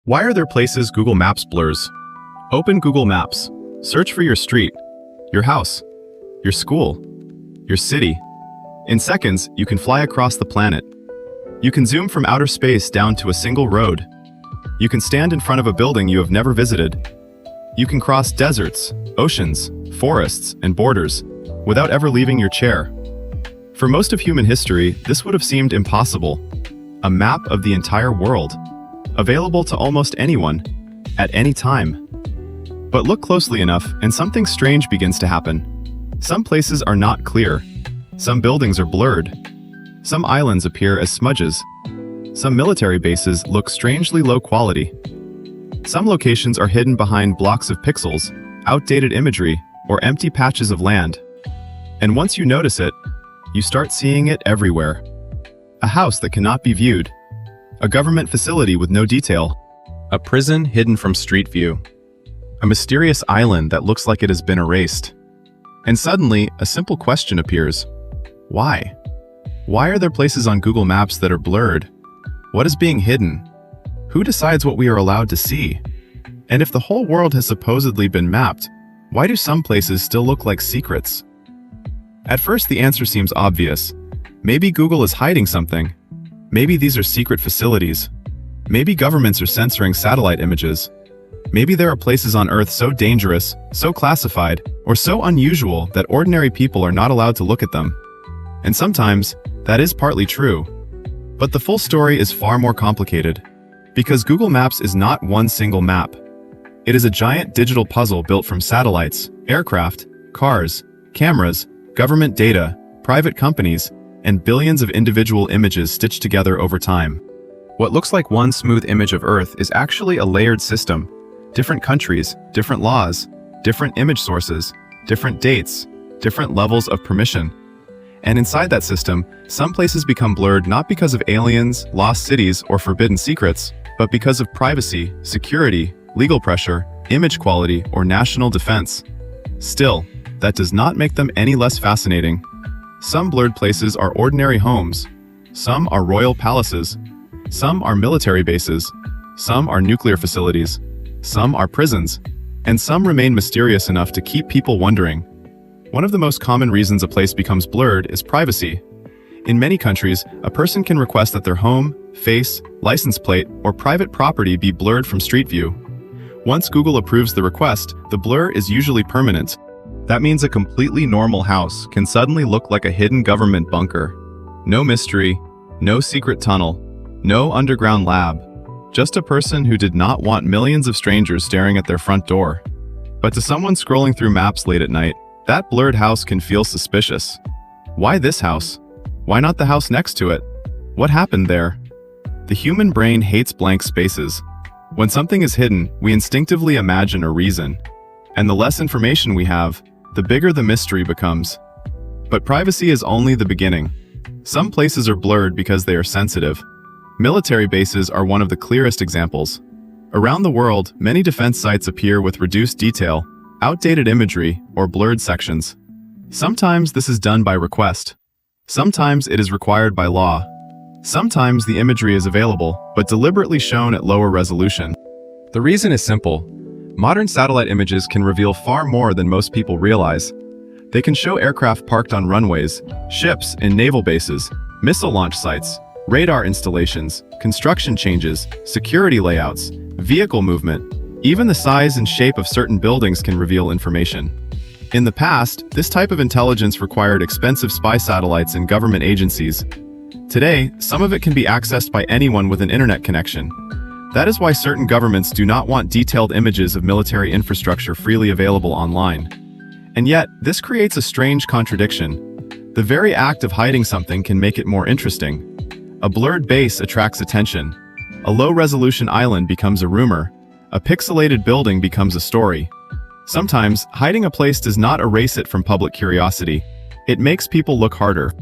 Why are there places Google Maps blurs? Open Google Maps. Search for your street, your house, your school, your city. In seconds, you can fly across the planet. You can zoom from outer space down to a single road. You can stand in front of a building you have never visited. You can cross deserts, oceans, forests, and borders without ever leaving your chair. For most of human history, this would have seemed impossible. A map of the entire world, available to almost anyone, at any time. But look closely enough, and something strange begins to happen. Some places are not clear. Some buildings are blurred. Some islands appear as smudges. Some military bases look strangely low quality. Some locations are hidden behind blocks of pixels, outdated imagery, or empty patches of land. And once you notice it, you start seeing it everywhere. A house that cannot be viewed. A government facility with no detail. A prison hidden from street view. A mysterious island that looks like it has been erased. And suddenly, a simple question appears. Why? Why are there places on Google Maps that are blurred? What is being hidden? Who decides what we are allowed to see? And if the whole world has supposedly been mapped, why do some places still look like secrets? At first, the answer seems obvious. Maybe Google is hiding something. Maybe these are secret facilities. Maybe governments are censoring satellite images. Maybe there are places on Earth so dangerous, so classified, or so unusual that ordinary people are not allowed to look at them. And sometimes, that is partly true. But the full story is far more complicated. Because Google Maps is not one single map. It is a giant digital puzzle built from satellites, aircraft, cars, cameras, government data, private companies, and billions of individual images stitched together over time. What looks like one smooth image of Earth is actually a layered system. Different countries, different laws, different image sources, different dates, different levels of permission. And inside that system, some places become blurred not because of aliens, lost cities, or forbidden secrets, but because of privacy, security, legal pressure, image quality, or national defense. Still, that does not make them any less fascinating. Some blurred places are ordinary homes. Some are royal palaces. Some are military bases. Some are nuclear facilities. Some are prisons. And some remain mysterious enough to keep people wondering. One of the most common reasons a place becomes blurred is privacy. In many countries, a person can request that their home, face, license plate, or private property be blurred from street view. Once Google approves the request, the blur is usually permanent. That means a completely normal house can suddenly look like a hidden government bunker. No mystery, no secret tunnel, no underground lab. Just a person who did not want millions of strangers staring at their front door. But to someone scrolling through maps late at night, that blurred house can feel suspicious. Why this house? Why not the house next to it? What happened there? The human brain hates blank spaces. When something is hidden, we instinctively imagine a reason. And the less information we have, the bigger the mystery becomes. But privacy is only the beginning. Some places are blurred because they are sensitive. Military bases are one of the clearest examples. Around the world, many defense sites appear with reduced detail, outdated imagery, or blurred sections. Sometimes this is done by request. Sometimes it is required by law. Sometimes the imagery is available, but deliberately shown at lower resolution. The reason is simple. Modern satellite images can reveal far more than most people realize. They can show aircraft parked on runways, ships in naval bases, missile launch sites, radar installations, construction changes, security layouts, vehicle movement. Even the size and shape of certain buildings can reveal information. In the past, this type of intelligence required expensive spy satellites and government agencies. Today, some of it can be accessed by anyone with an internet connection. That is why certain governments do not want detailed images of military infrastructure freely available online. And yet, this creates a strange contradiction. The very act of hiding something can make it more interesting. A blurred base attracts attention. A low-resolution island becomes a rumor. A pixelated building becomes a story. Sometimes, hiding a place does not erase it from public curiosity. It makes people look harder.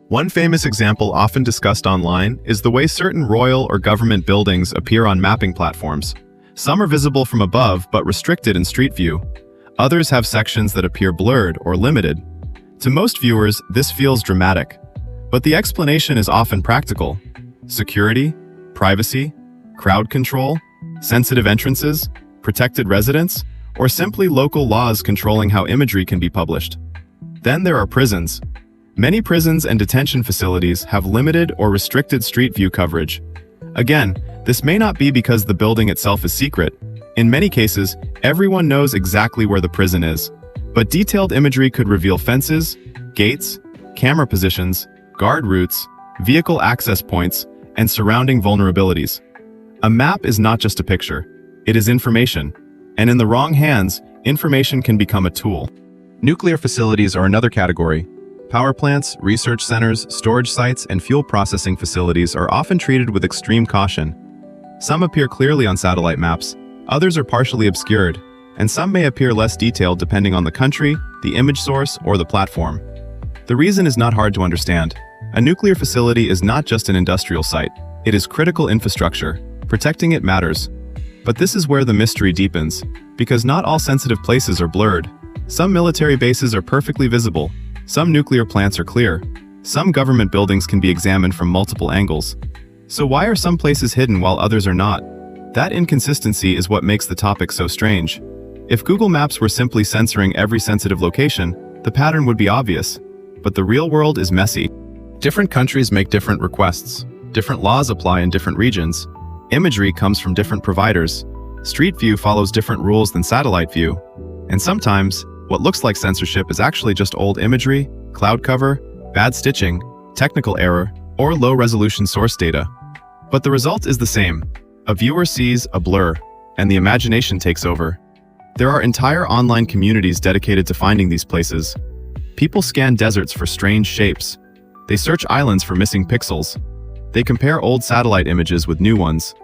One famous example often discussed online is the way certain royal or government buildings appear on mapping platforms. Some are visible from above but restricted in street view. Others have sections that appear blurred or limited. To most viewers, this feels dramatic. But the explanation is often practical. Security, privacy, crowd control, Sensitive entrances? Protected residents? Or simply local laws controlling how imagery can be published? Then there are prisons. Many prisons and detention facilities have limited or restricted street view coverage. Again, this may not be because the building itself is secret. In many cases, everyone knows exactly where the prison is. But detailed imagery could reveal fences, gates, camera positions, guard routes, vehicle access points, and surrounding vulnerabilities. A map is not just a picture, it is information. And in the wrong hands, information can become a tool. Nuclear facilities are another category. Power plants, research centers, storage sites, and fuel processing facilities are often treated with extreme caution. Some appear clearly on satellite maps, others are partially obscured, and some may appear less detailed depending on the country, the image source, or the platform. The reason is not hard to understand. A nuclear facility is not just an industrial site, it is critical infrastructure. Protecting it matters. But this is where the mystery deepens, because not all sensitive places are blurred. Some military bases are perfectly visible, some nuclear plants are clear, some government buildings can be examined from multiple angles. So why are some places hidden while others are not? That inconsistency is what makes the topic so strange. If Google Maps were simply censoring every sensitive location, the pattern would be obvious. But the real world is messy. Different countries make different requests. Different laws apply in different regions. Imagery comes from different providers. Street view follows different rules than satellite view. And sometimes, what looks like censorship is actually just old imagery, cloud cover, bad stitching, technical error, or low-resolution source data. But the result is the same. A viewer sees a blur, and the imagination takes over. There are entire online communities dedicated to finding these places. People scan deserts for strange shapes. They search islands for missing pixels. They compare old satellite images with new ones.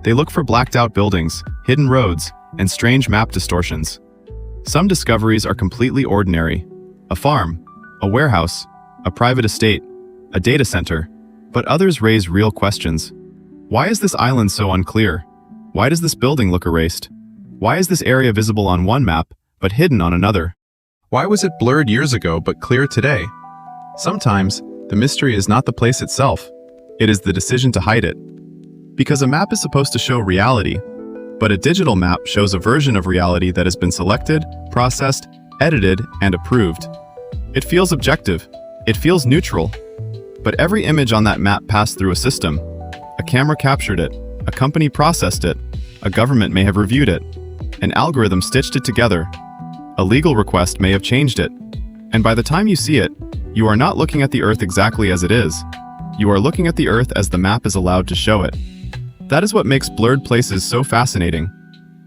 They look for blacked-out buildings, hidden roads, and strange map distortions. Some discoveries are completely ordinary. A farm, a warehouse, a private estate, a data center, but others raise real questions. Why is this island so unclear? Why does this building look erased? Why is this area visible on one map, but hidden on another? Why was it blurred years ago but clear today? Sometimes, the mystery is not the place itself. It is the decision to hide it. Because a map is supposed to show reality, but a digital map shows a version of reality that has been selected, processed, edited, and approved. It feels objective. It feels neutral. But every image on that map passed through a system. A camera captured it. A company processed it. A government may have reviewed it. An algorithm stitched it together. A legal request may have changed it. And by the time you see it, you are not looking at the Earth exactly as it is. You are looking at the Earth as the map is allowed to show it. That is what makes blurred places so fascinating.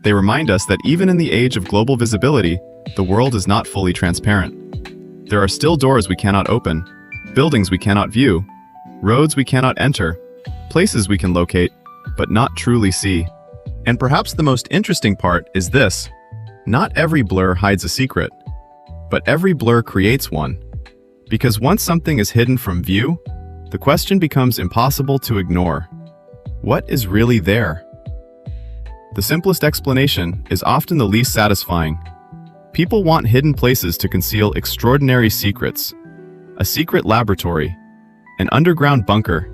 They remind us that even in the age of global visibility, the world is not fully transparent. There are still doors we cannot open, buildings we cannot view, roads we cannot enter, places we can locate, but not truly see. And perhaps the most interesting part is this: not every blur hides a secret, but every blur creates one. Because once something is hidden from view, the question becomes impossible to ignore. What is really there? The simplest explanation is often the least satisfying. People want hidden places to conceal extraordinary secrets. A secret laboratory, an underground bunker,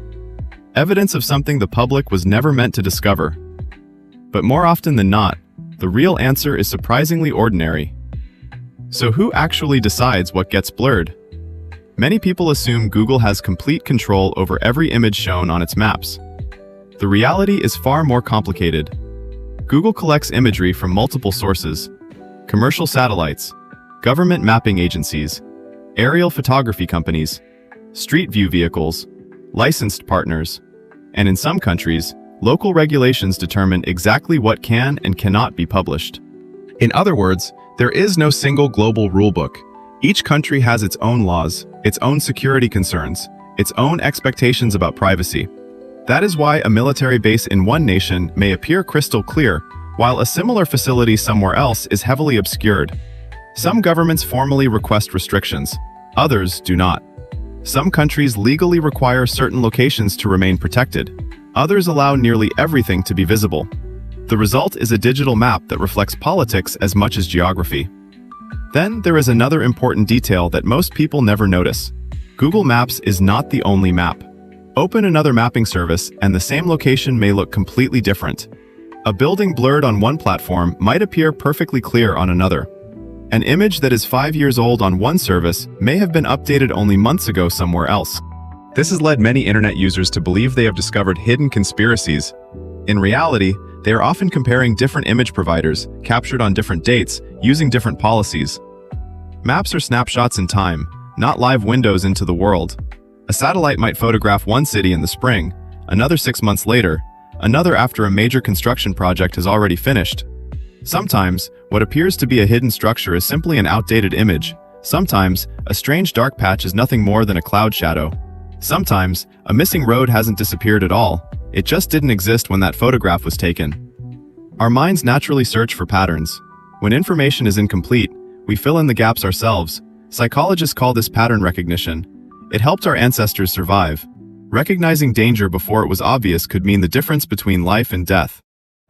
evidence of something the public was never meant to discover. But more often than not, the real answer is surprisingly ordinary. So who actually decides what gets blurred? Many people assume Google has complete control over every image shown on its maps. The reality is far more complicated. Google collects imagery from multiple sources: commercial satellites, government mapping agencies, aerial photography companies, street view vehicles, licensed partners, and in some countries, local regulations determine exactly what can and cannot be published. In other words, there is no single global rulebook. Each country has its own laws, its own security concerns, its own expectations about privacy. That is why a military base in one nation may appear crystal clear, while a similar facility somewhere else is heavily obscured. Some governments formally request restrictions, others do not. Some countries legally require certain locations to remain protected, others allow nearly everything to be visible. The result is a digital map that reflects politics as much as geography. Then there is another important detail that most people never notice. Google Maps is not the only map. Open another mapping service and the same location may look completely different. A building blurred on one platform might appear perfectly clear on another. An image that is 5 years old on one service may have been updated only months ago somewhere else. This has led many internet users to believe they have discovered hidden conspiracies. In reality, they are often comparing different image providers, captured on different dates, using different policies. Maps are snapshots in time, not live windows into the world. A satellite might photograph one city in the spring, another 6 months later, another after a major construction project has already finished. Sometimes, what appears to be a hidden structure is simply an outdated image. Sometimes, a strange dark patch is nothing more than a cloud shadow. Sometimes, a missing road hasn't disappeared at all. It just didn't exist when that photograph was taken. Our minds naturally search for patterns. When information is incomplete, we fill in the gaps ourselves. Psychologists call this pattern recognition. It helped our ancestors survive. Recognizing danger before it was obvious could mean the difference between life and death.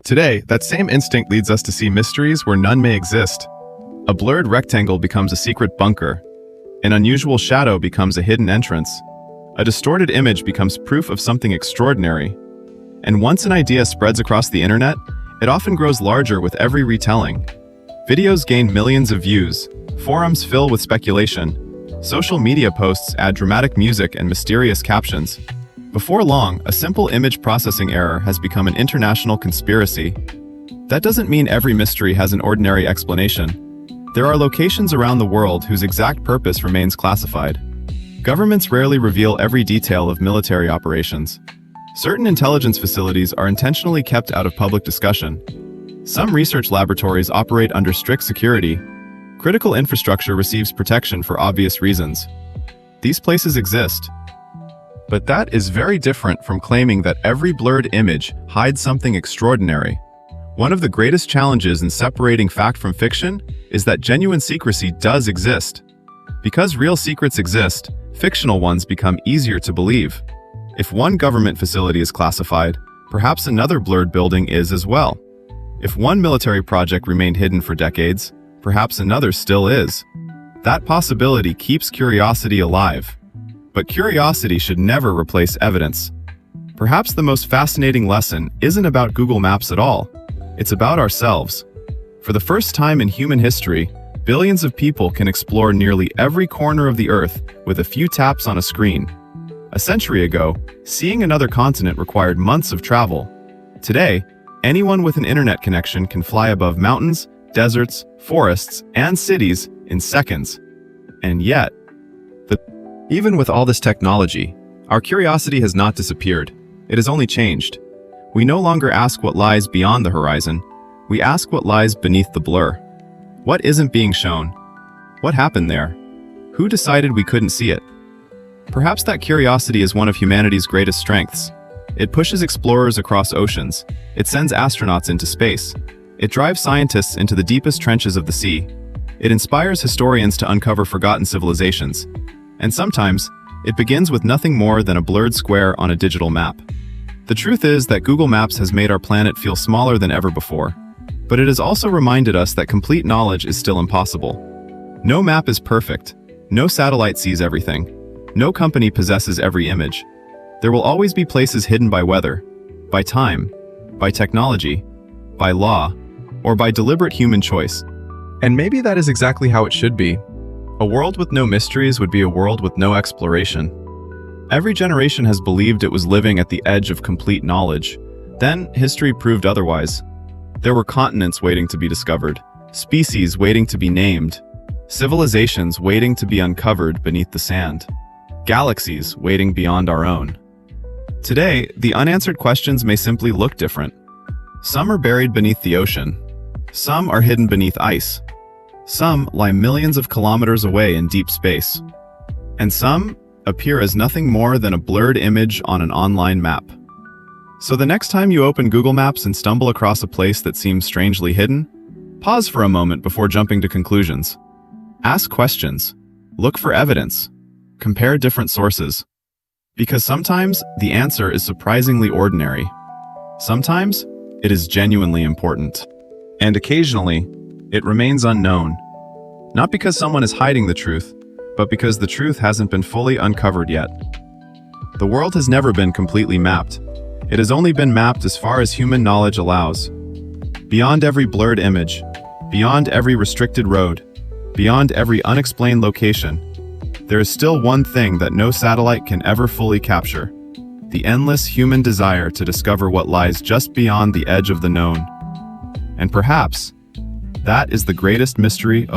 Today, that same instinct leads us to see mysteries where none may exist. A blurred rectangle becomes a secret bunker. An unusual shadow becomes a hidden entrance. A distorted image becomes proof of something extraordinary. And once an idea spreads across the internet, it often grows larger with every retelling. Videos gain millions of views. Forums fill with speculation. Social media posts add dramatic music and mysterious captions. Before long, a simple image processing error has become an international conspiracy. That doesn't mean every mystery has an ordinary explanation. There are locations around the world whose exact purpose remains classified. Governments rarely reveal every detail of military operations. Certain intelligence facilities are intentionally kept out of public discussion. Some research laboratories operate under strict security. Critical infrastructure receives protection for obvious reasons. These places exist. But that is very different from claiming that every blurred image hides something extraordinary. One of the greatest challenges in separating fact from fiction is that genuine secrecy does exist. Because real secrets exist, fictional ones become easier to believe. If one government facility is classified, perhaps another blurred building is as well. If one military project remained hidden for decades, perhaps another still is. That possibility keeps curiosity alive. But curiosity should never replace evidence. Perhaps the most fascinating lesson isn't about Google Maps at all. It's about ourselves. For the first time in human history, billions of people can explore nearly every corner of the Earth with a few taps on a screen. A century ago, seeing another continent required months of travel. Today, anyone with an internet connection can fly above mountains, deserts, forests, and cities in seconds. And yet, even with all this technology, our curiosity has not disappeared. It has only changed. We no longer ask what lies beyond the horizon. We ask what lies beneath the blur. What isn't being shown? What happened there? Who decided we couldn't see it? Perhaps that curiosity is one of humanity's greatest strengths. It pushes explorers across oceans. It sends astronauts into space. It drives scientists into the deepest trenches of the sea. It inspires historians to uncover forgotten civilizations. And sometimes, it begins with nothing more than a blurred square on a digital map. The truth is that Google Maps has made our planet feel smaller than ever before. But it has also reminded us that complete knowledge is still impossible. No map is perfect. No satellite sees everything. No company possesses every image. There will always be places hidden by weather, by time, by technology, by law, or by deliberate human choice. And maybe that is exactly how it should be. A world with no mysteries would be a world with no exploration. Every generation has believed it was living at the edge of complete knowledge. Then, history proved otherwise. There were continents waiting to be discovered, species waiting to be named, civilizations waiting to be uncovered beneath the sand, galaxies waiting beyond our own. Today, the unanswered questions may simply look different. Some are buried beneath the ocean. Some are hidden beneath ice. Some lie millions of kilometers away in deep space. And some appear as nothing more than a blurred image on an online map. So the next time you open Google Maps and stumble across a place that seems strangely hidden, pause for a moment before jumping to conclusions. Ask questions. Look for evidence. Compare different sources. Because sometimes the answer is surprisingly ordinary. Sometimes it is genuinely important. And occasionally, it remains unknown. Not because someone is hiding the truth, but because the truth hasn't been fully uncovered yet. The world has never been completely mapped. It has only been mapped as far as human knowledge allows. Beyond every blurred image, beyond every restricted road, beyond every unexplained location, there is still one thing that no satellite can ever fully capture: the endless human desire to discover what lies just beyond the edge of the known. And perhaps, that is the greatest mystery of